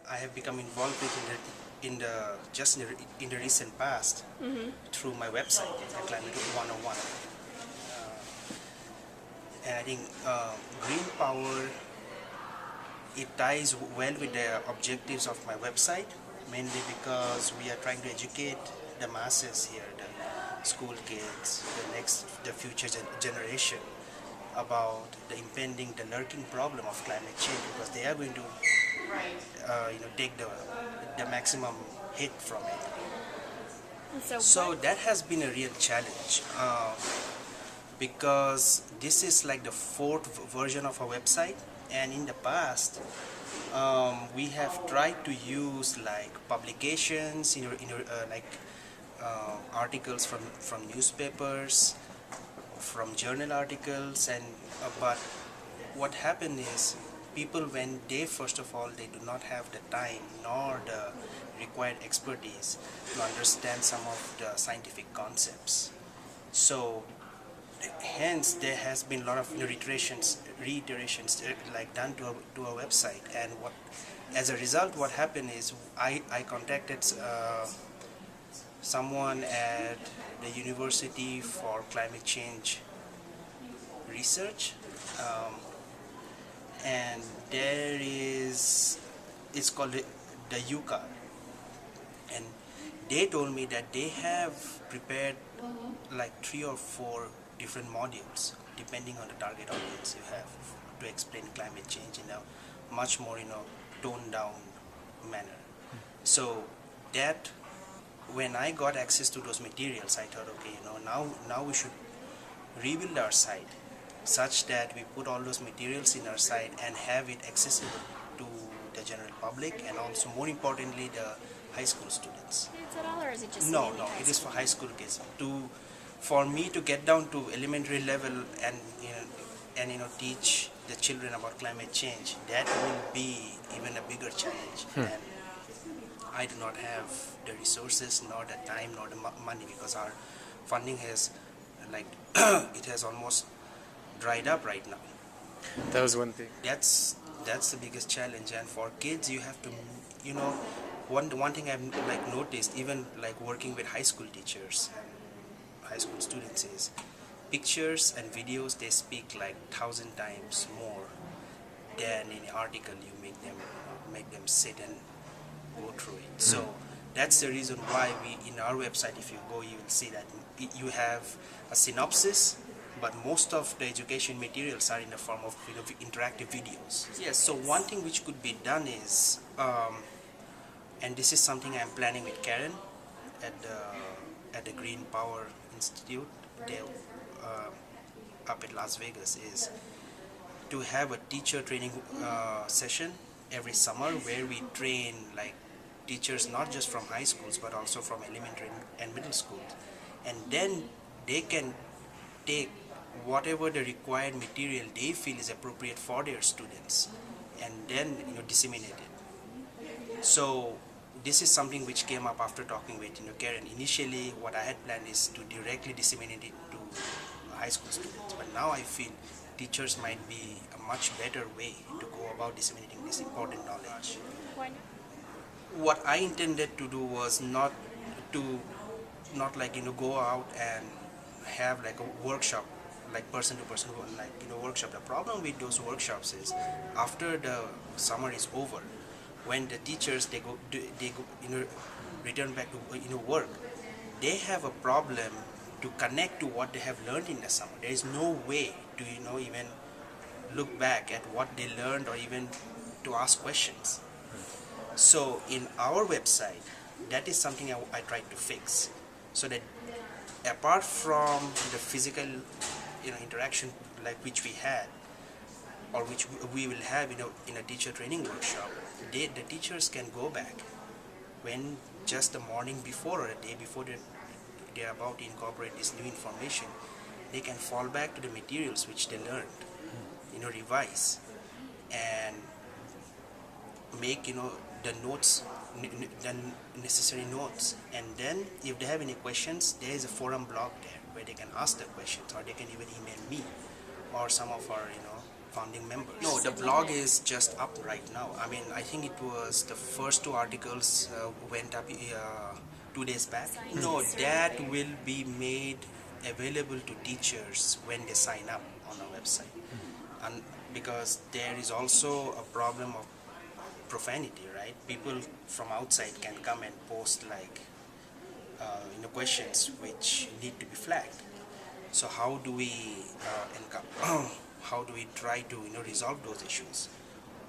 I have become involved with in the recent past through my website, the Climate 101. And I think green power, it ties well with the objectives of my website, mainly because we are trying to educate the masses here, the school kids, the future generation, about the impending, the lurking problem of climate change, because they are going to, take the maximum hit from it. And So that has been a real challenge, because this is like the fourth version of our website, and in the past we have tried to use like publications, articles from newspapers, from journal articles, and but what happened is people, when they first of all, they do not have the time nor the required expertise to understand some of the scientific concepts. So hence there has been a lot of reiterations like done to our website, and what as a result what happened is I contacted someone at the University for Climate Change Research, and it's called the UCA, and they told me that they have prepared like 3 or 4 different modules depending on the target audience you have to explain climate change in a much more toned down manner. So that when I got access to those materials, I thought, okay, now we should rebuild our site such that we put all those materials in our site and have it accessible to the general public, and also more importantly the high school students. Kids at all, or is it just No, it is for high school kids. For me to get down to elementary level and teach the children about climate change, that will be even a bigger challenge. And I do not have the resources, nor the time, nor the money, because our funding has it has almost dried up right now. That was one thing. That's the biggest challenge. And for kids, you have to, one thing I've noticed, even working with high school teachers and high school students, is pictures and videos, they speak 1,000 times more than in an article you make them sit and go through it. So that's the reason why in our website, if you go, you will see that you have a synopsis, but most of the education materials are in the form of interactive videos. Yes, so one thing which could be done is, and this is something I'm planning with Karen at the Green Power Institute up at Las Vegas, is to have a teacher training session every summer where we train teachers not just from high schools but also from elementary and middle schools, and then they can take whatever the required material they feel is appropriate for their students and then disseminate it. So this is something which came up after talking with Karen. Initially what I had planned is to directly disseminate it to high school students, but now I feel teachers might be a much better way to go about disseminating this important knowledge. Why not? What I intended to do was not go out and have a workshop, person to person workshop. The problem with those workshops is after the summer is over, when the teachers they go return back to work, they have a problem to connect to what they have learned in the summer. There is no way to even look back at what they learned or even to ask questions. So in our website, that is something I tried to fix, so that apart from the physical interaction which we had, or which we will have in a teacher training workshop, the teachers can go back when just the morning before or a day before they are about to incorporate this new information. They can fall back to the materials which they learned, revise and make the notes, the necessary notes, and then if they have any questions, there is a forum blog there where they can ask the questions, or they can even email me or some of our founding members. No, No, the the blog blog is just up right now. I mean, I think it was the first two articles went up 2 days back. Science No, is that survey. will be made available to teachers when they sign up on our website. And because there is also a problem of profanity, right? People from outside can come and post like questions which need to be flagged. So how do we how do we try to resolve those issues?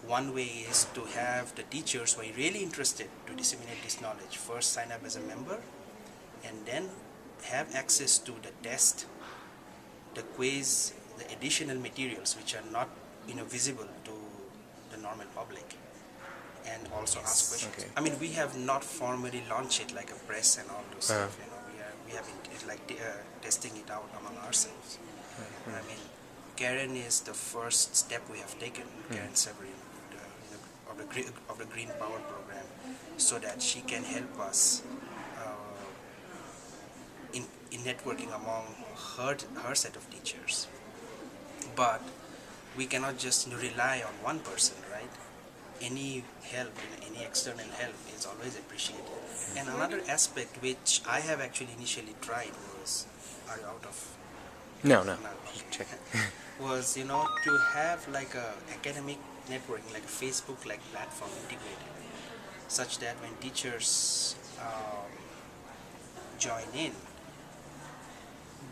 One way is to have the teachers who are really interested to disseminate this knowledge first sign up as a member, and then have access to the test, the quiz, the additional materials which are not visible to the normal public, and also ask questions. Okay. I mean, we have not formally launched it like a press and all those stuff. We have been testing it out among ourselves. I mean, Karen is the first step we have taken. Karen Severin, of the Green Power program, so that she can help us in networking among her set of teachers. But we cannot just rely on one person, right? Any help, any external help is always appreciated. And another aspect which I have actually initially tried was, are you out of? No. No, okay. Check. Was to have like a academic networking, like a Facebook like platform integrated, such that when teachers join in,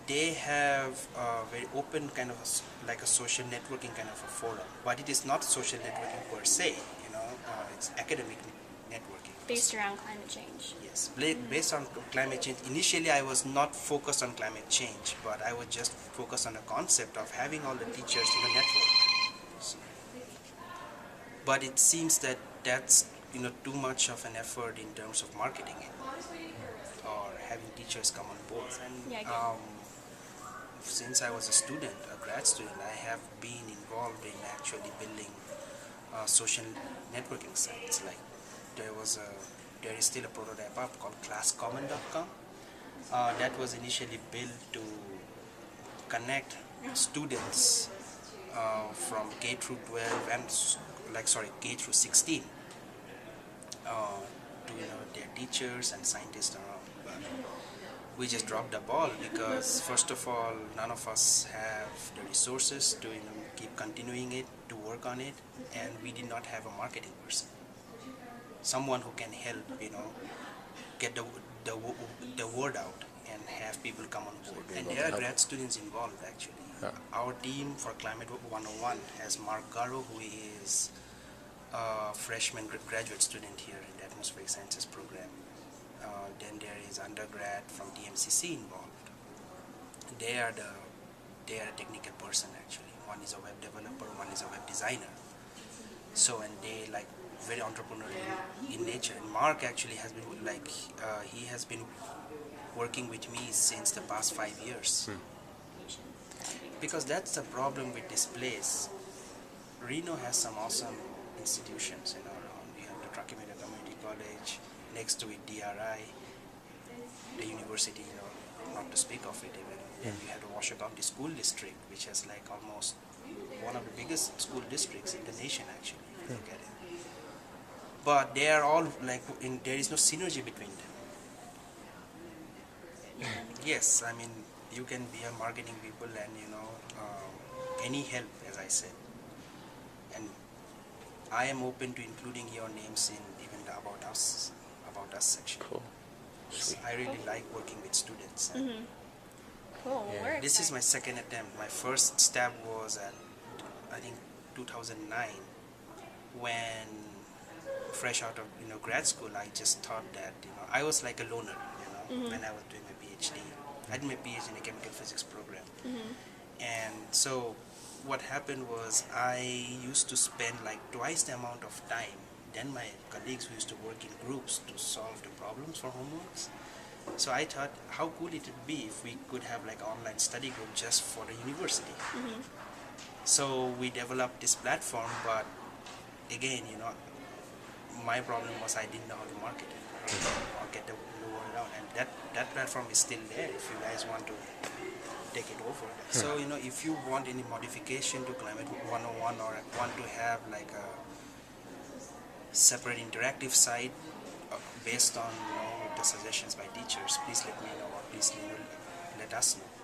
they have a very open kind of like a social networking kind of a forum. But it is not social networking per se, it's academic networking. Based around climate change. Yes, based on climate change. Initially, I was not focused on climate change, but I was just focused on the concept of having all the teachers in the network. So, but it seems that that's too much of an effort in terms of marketing it, or having teachers come on board. And Yeah, I get it. since I was a student, a grad student, I have been involved in actually building social networking sites. Like there is still a prototype app called classcommon.com that was initially built to connect students from K through 12 and K through 16 to their teachers and scientists around. But we just dropped the ball because first of all, none of us have the resources to keep continuing it, to work on it, and we did not have a marketing person, someone who can help get the word out and have people come on board. And there are grad students involved actually. Our team for Climate 101 has Mark Garo, who is a freshman graduate student here in the Atmospheric Sciences program. Then there is undergrad from DMCC involved. They are a technical person actually. One is a web developer, one is a web designer. So, and they like very entrepreneurial in nature. And Mark actually has been he has been working with me since the past 5 years. Because that's the problem with this place. Reno has some awesome institutions around. We have the Truckee-Meadow Community College, next to it DRI, the university, not to speak of it even. Then we have the Washoe County School District, which has like almost one of the biggest school districts in the nation actually, if you look at it. But they are all there is no synergy between them. Yes, I mean, you can be a marketing people and any help, as I said. And I am open to including your names in even the about us section. Cool. Yes, I really like working with students. Cool. Yeah. We're This is excited. my second attempt. My first stab was at, I think, 2009, when fresh out of grad school. I just thought that I was like a loner. When I was doing my PhD, I did my PhD in a chemical physics program, and so what happened was I used to spend like twice the amount of time than my colleagues who used to work in groups to solve the problems for homeworks. So I thought, how cool it would be if we could have like an online study group just for the university. So we developed this platform, but again, my problem was I didn't know how to market it or get the word out, and that platform is still there if you guys want to take it over. So if you want any modification to Climate 101 or want to have like a separate interactive site based on the suggestions by teachers, please let me know, or please let us know.